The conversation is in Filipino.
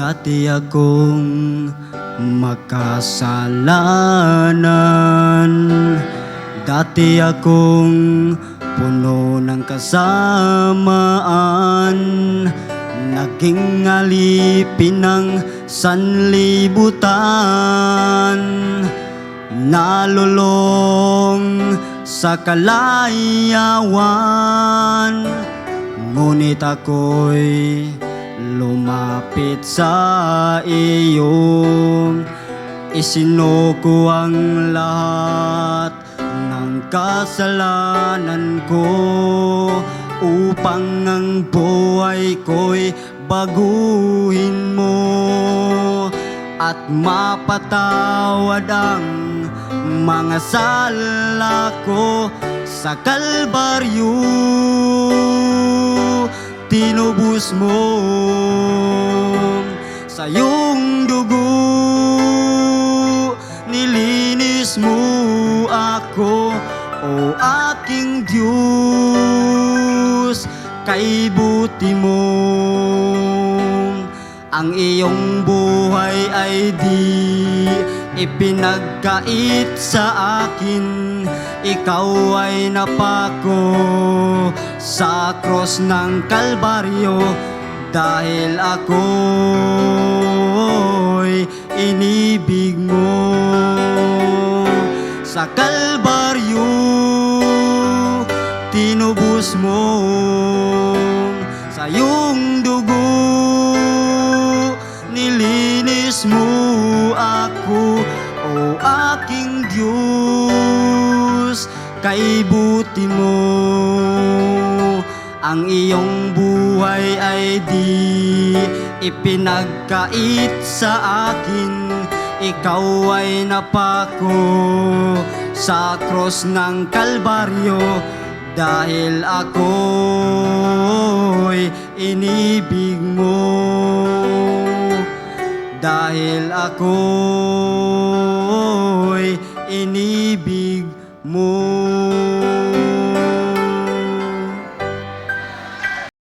Dati akong makasalanan, dati akong puno ng kasamaan, naging alipin ng sanlibutan, nalulong sa kalayawan. Ngunit ako'y lumapit sa iyo, isinuko ang lahat ng kasalanan ko, upang ang buhay ko'y baguhin mo at mapatawad ang mga sala ko. Sa Kalbaryo tinubos mo sa iyong dugo, nilinis mo ako, o aking Diyos. Kay buti mo ang iyong buhay ay di ipinagkait sa akin. Ikaw ay napako sa krus ng Kalbaryo, dahil ako'y inibig mo. Sa Kalbaryo tinubos mo sa iyong dugo, nilinis mo ako, o aking Diyos. Kay buti mo ang iyong buhay ay di ipinagkait sa akin. Ikaw ay napako sa krus ng Kalbaryo, dahil ako'y inibig mo. Dahil ako'y inibig mo.